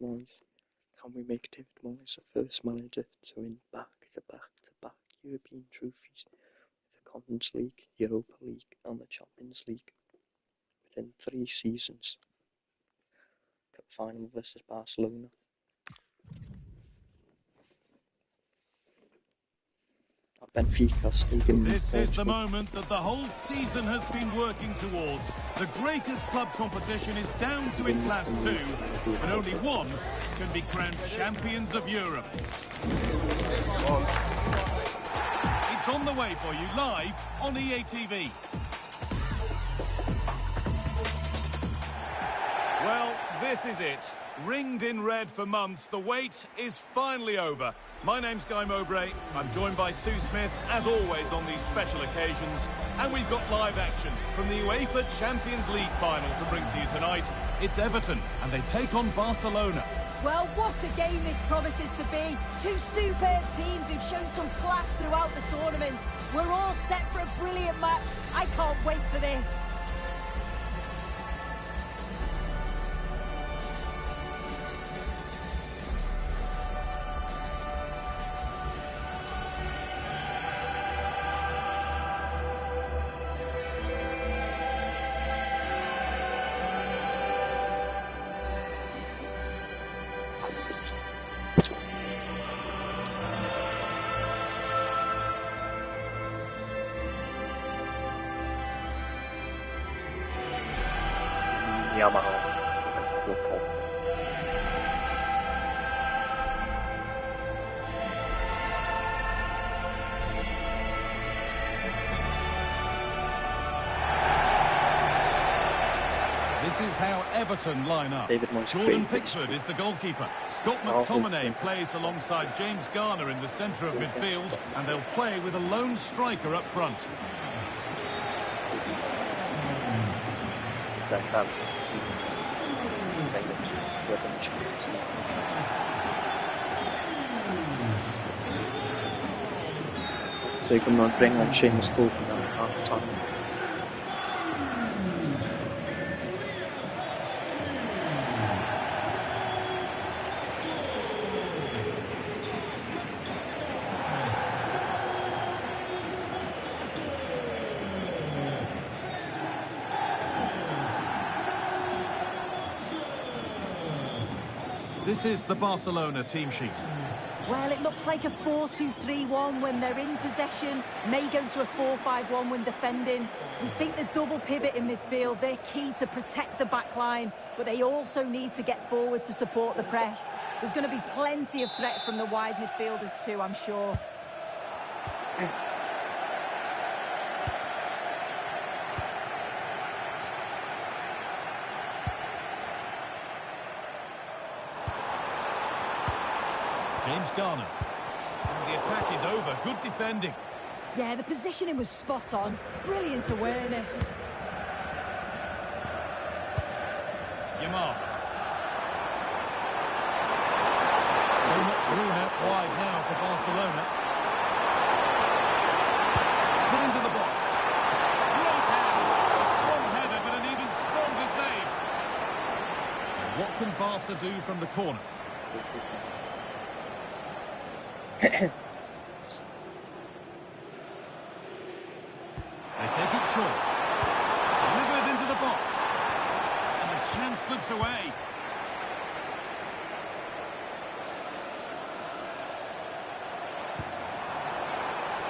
Moyes. Can we make David Moyes the first manager to win back-to-back European trophies with the Conference League, Europa League and the Champions League within 3 seasons? Cup final versus Barcelona. This is the moment that the whole season has been working towards. The greatest club competition is down to its last 2, and only one can be crowned champions of Europe. It's on the way for you live on EA TV. Well, this is it. Ringed in red for months, the wait is finally over. My name's Guy Mowbray. I'm joined by Sue Smith, as always, on these special occasions. And we've got live action from the UEFA Champions League final to bring to you tonight. It's Everton, and they take on Barcelona. Well, what a game this promises to be. 2 superb teams who've shown some class throughout the tournament. We're all set for a brilliant match. I can't wait for this. This is how Everton line up. Jordan Pickford is the goalkeeper. Scott McTominay plays alongside James Garner in the centre of midfield, and they'll play with a lone striker up front. So you can bring on Seamus Coleman at half time. This is the Barcelona team sheet. Well, it looks like a 4-2-3-1 when they're in possession. May go to a 4-5-1 when defending. We think the double pivot in midfield, they're key to protect the back line, but they also need to get forward to support the press. There's going to be plenty of threat from the wide midfielders too, I'm sure. James Garner. And the attack is over. Good defending. Yeah, the positioning was spot on. Brilliant awareness. Yamal. So much room out wide now for Barcelona. Put into the box. Great hands. A strong header, but an even stronger save. What can Barca do from the corner? They take it short. Delivered into the box. And the chance slips away.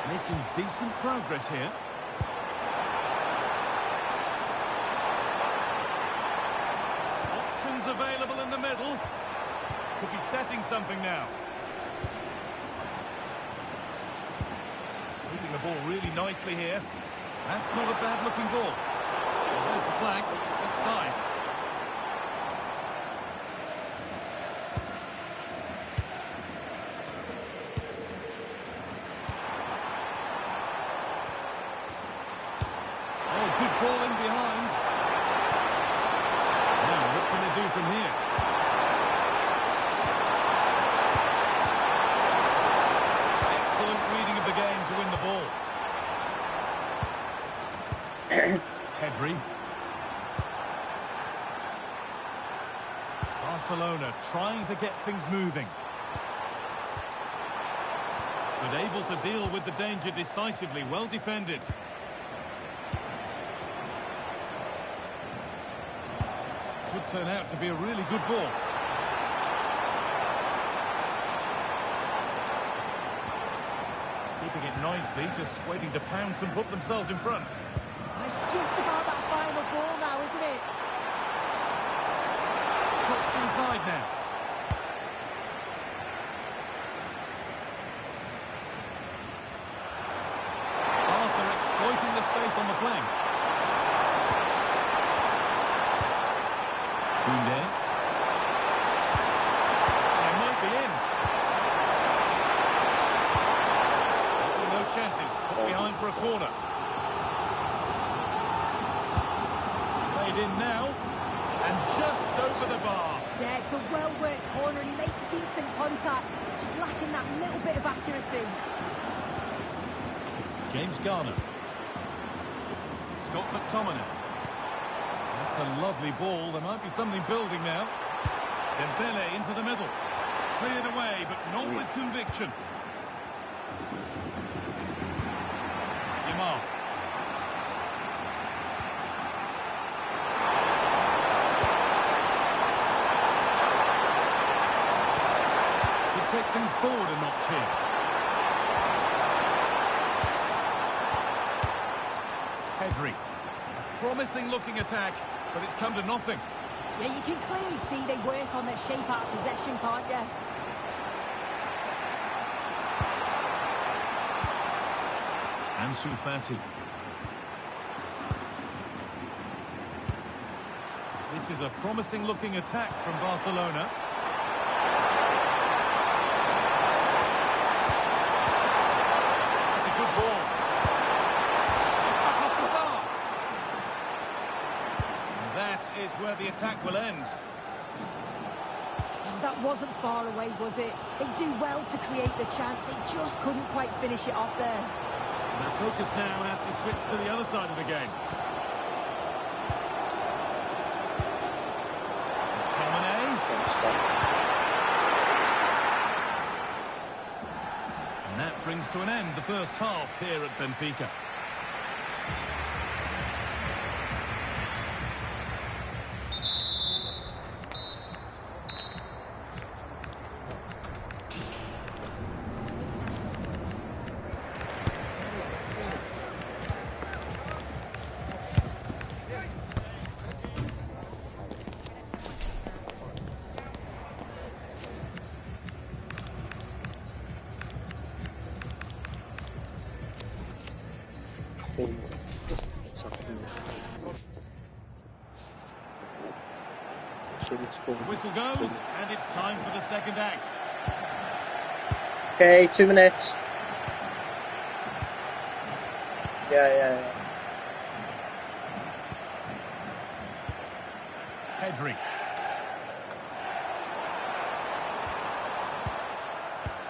Making decent progress here. Options available in the middle. Could be setting something now. Moving the ball really nicely here. That's not a bad looking ball. Well, there's the flag. Offside. Oh, good ball in behind. Now, what can they do from here? Excellent reading of the game to win the ball. Pedri. trying to get things moving. But able to deal with the danger decisively, well defended. Could turn out to be a really good ball. Keeping it nicely, just waiting to pounce and put themselves in front. It's just about that final ball now, isn't it? Shots inside now. Barca exploiting the space on the flank. Koundé. They might be in. No chances. Put behind for a corner. It's played in now. And just over the bar. Yeah, it's a well-worked corner and he makes decent contact. Just lacking that little bit of accuracy. James Garner. Scott McTominay. That's a lovely ball. There might be something building now. Dembele into the middle. Cleared away, but not with conviction. Yamal. Could take things forward a notch here. Pedri. A promising looking attack, but it's come to nothing. Yeah, you can clearly see they work on their shape out of possession, can't you? Ansu Fati. This is a promising looking attack from Barcelona. That's a good ball. Back off the bar. And that is where the attack will end. Oh, that wasn't far away, was it? They do well to create the chance. They just couldn't quite finish it off there. And the focus now has to switch to the other side of the game. And that brings to an end the first half here at Benfica. The whistle goes, and it's time for the second act. Okay, 2 minutes. Yeah. Pedri.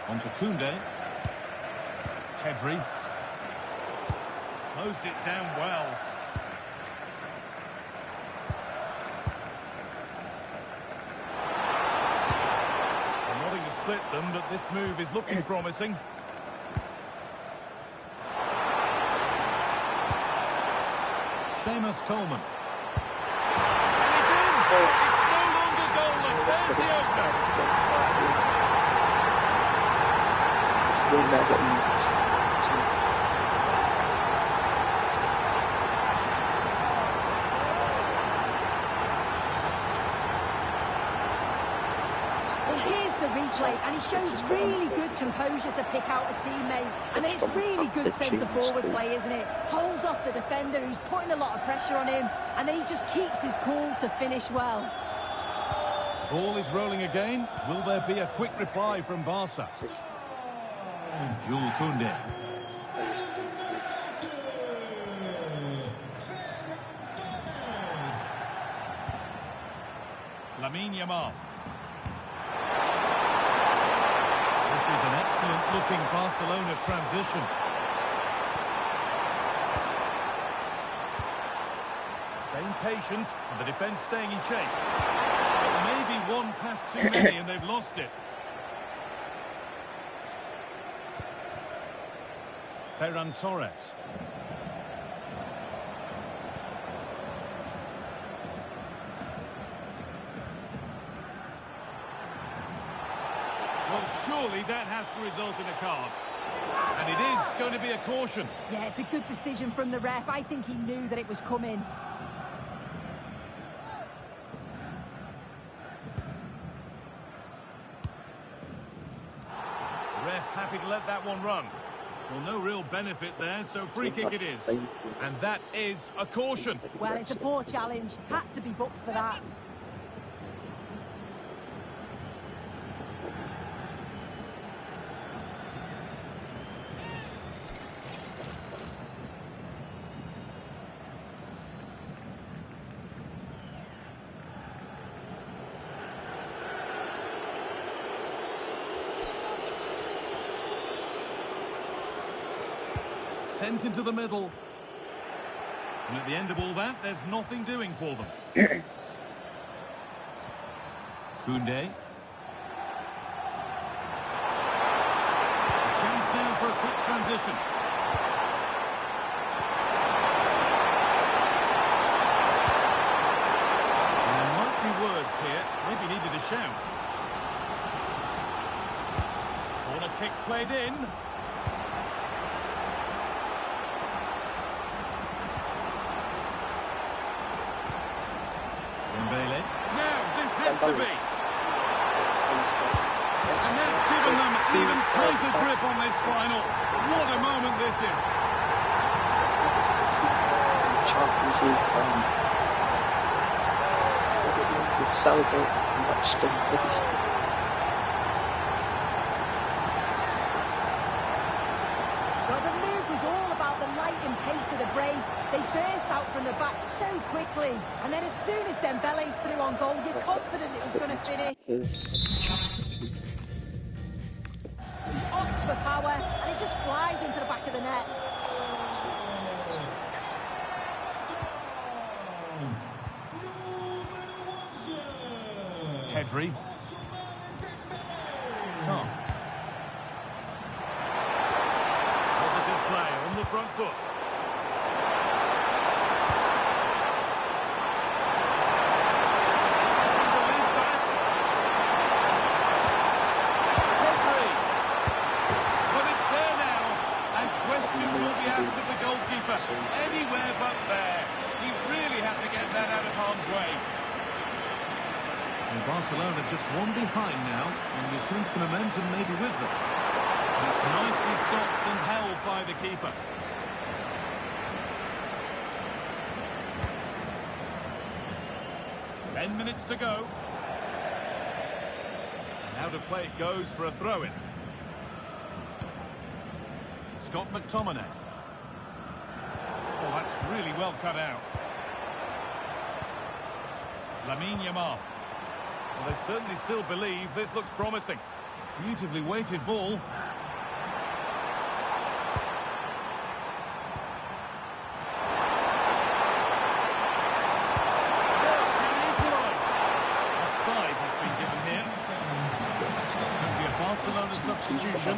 On to Koundé. Pedri. Closed it down well. Split them, but this move is looking promising. Seamus Coleman. And it's in! It's no longer goalless. There's the opener. Replay, and he shows really good composure to pick out a teammate. And it's really good centre-forward play, isn't it? Holds off the defender who's putting a lot of pressure on him, and then he just keeps his cool to finish well. Ball is rolling again. Will there be a quick reply from Barca? Jules Koundé. Lamine Yamal. An excellent-looking Barcelona transition. Staying patient, and the defence staying in shape. Maybe one pass too many and they've lost it. Ferran Torres. Well, surely that has to result in a card. And it is going to be a caution. Yeah, it's a good decision from the ref. I think he knew that it was coming. Ref happy to let that one run. Well, no real benefit there, so free kick it is. And that is a caution. Well, it's a poor challenge. Had to be booked for that. Sent into the middle. And at the end of all that, there's nothing doing for them. Koundé. A chance now for a quick transition. And there might be words here. Maybe needed a shout. Corner kick played in. Now, this has to be. And that's given them even tighter grip on this final. What a moment this is. Champions League final. To celebrate and watch Stinkers. So the move was all about the light and pace of the break. They burst out from the back so quickly, and then as soon as Dembele's through on goal, you're confident it was going to finish. Odds for power, and it just flies into the back of the net. Pedri. Tom. Positive play on the front foot. Anywhere but there. He really had to get that out of harm's way. And Barcelona just one behind now, and you sense the momentum maybe with them. And it's nicely stopped and held by the keeper. Ten minutes to go. And out of play it goes for a throw-in. Scott McTominay. Oh, that's really well cut out. Lamine Yamal. Well, they certainly still believe this looks promising. Beautifully weighted ball. Can equalise. Offside has been given here. Could be a Barcelona substitution.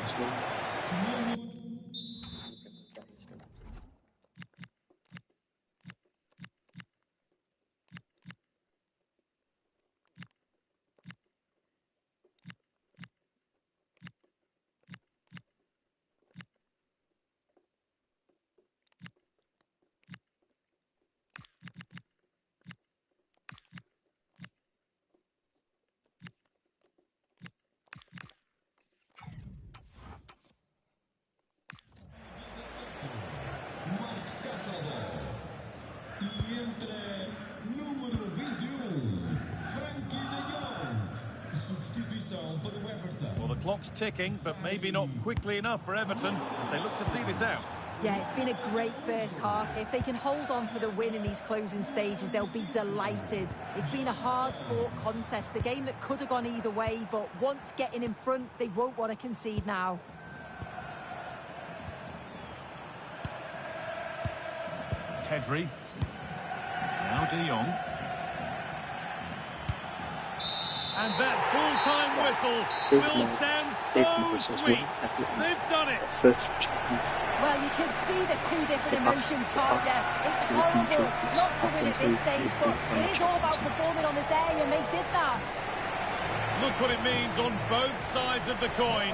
Well, the clock's ticking, but maybe not quickly enough for Everton as they look to see this out. Yeah, it's been a great first half. If they can hold on for the win in these closing stages, they'll be delighted. It's been a hard-fought contest, a game that could have gone either way, but once getting in front, they won't want to concede now. Pedri. Now De Jong. And that full-time whistle will sound so sweet. They've done it. First champion. Well, you can see the two different emotions, can't you? It's horrible not to win at this stage, but it is all about performing on the day, and they did that. Look what it means on both sides of the coin.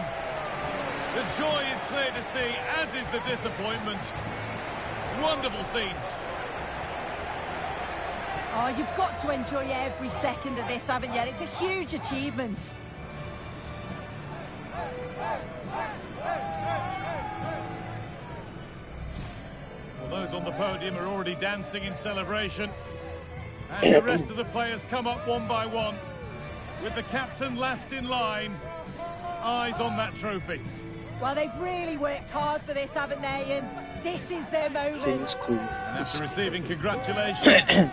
The joy is clear to see, as is the disappointment. Wonderful scenes. Oh, you've got to enjoy every second of this, haven't you? It's a huge achievement. Well, those on the podium are already dancing in celebration. And the rest of the players come up one by one, with the captain last in line, eyes on that trophy. Well, they've really worked hard for this, haven't they? And this is their moment. And after receiving congratulations,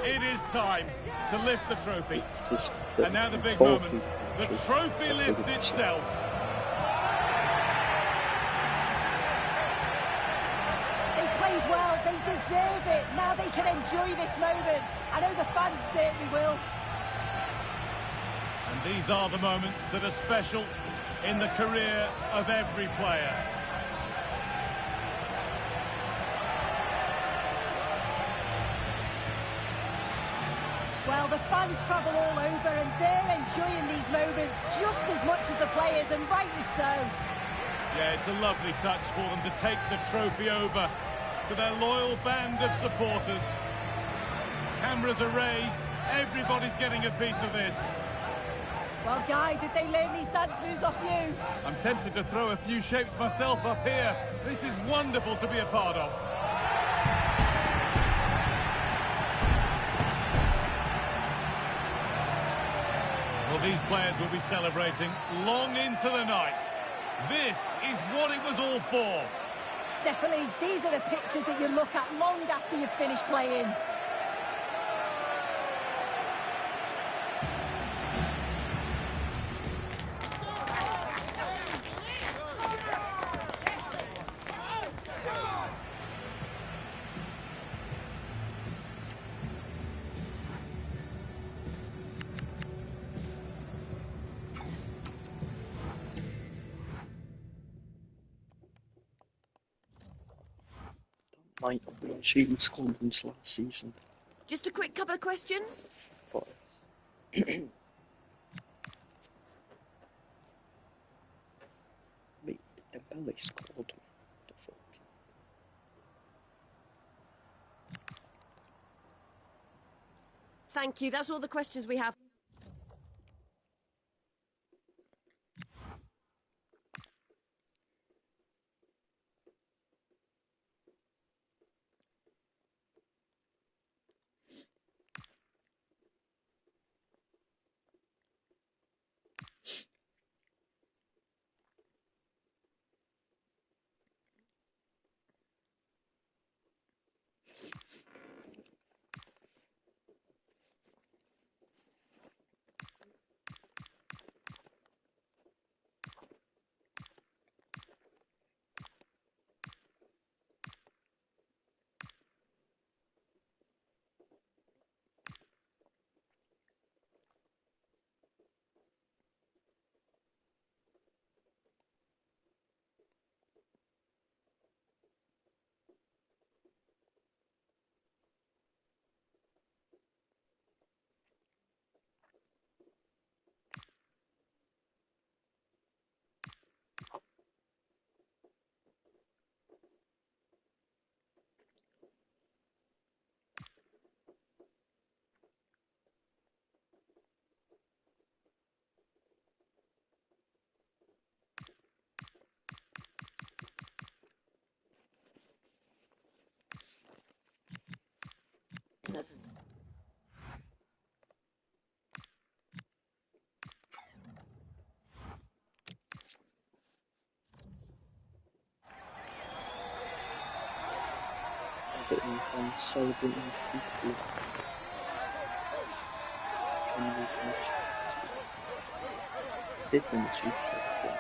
it is time to lift the trophy. And now the big moment. The trophy lift itself. They played well. They deserve it. Now they can enjoy this moment. I know the fans certainly will. And these are the moments that are special in the career of every player. Well, the fans travel all over and they're enjoying these moments just as much as the players, and rightly so. Yeah, it's a lovely touch for them to take the trophy over to their loyal band of supporters. Cameras are raised, everybody's getting a piece of this. Well, Guy, did they learn these dance moves off you? I'm tempted to throw a few shapes myself up here. This is wonderful to be a part of. Well, these players will be celebrating long into the night. This is what it was all for. Definitely, these are the pictures that you look at long after you've finished playing. Might have been shooting Scotland's last season. Just a quick couple of questions. For Wait, the belly scored. The fuck? Thank you. That's all the questions we have. But I'm celebrating fruitful. Did win the Super Bowl.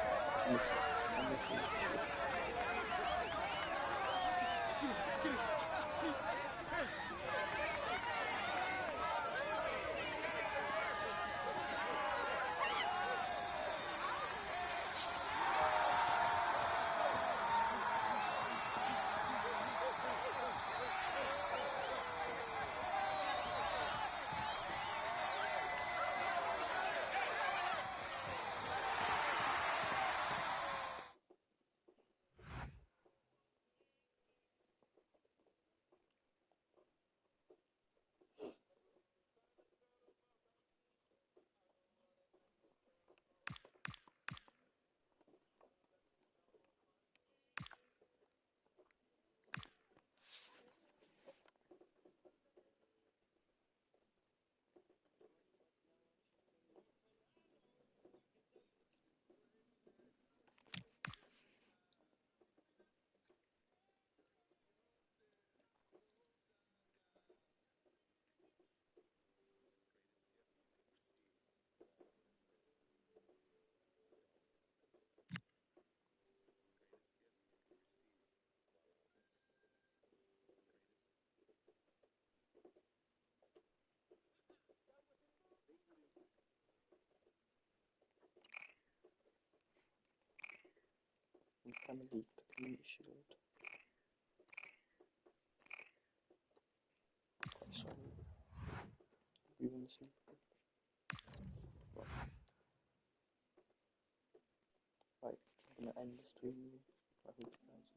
In the Premier League, the Community Shield. Quite solid. We won this league. Right, I'm gonna end the stream. I hope you guys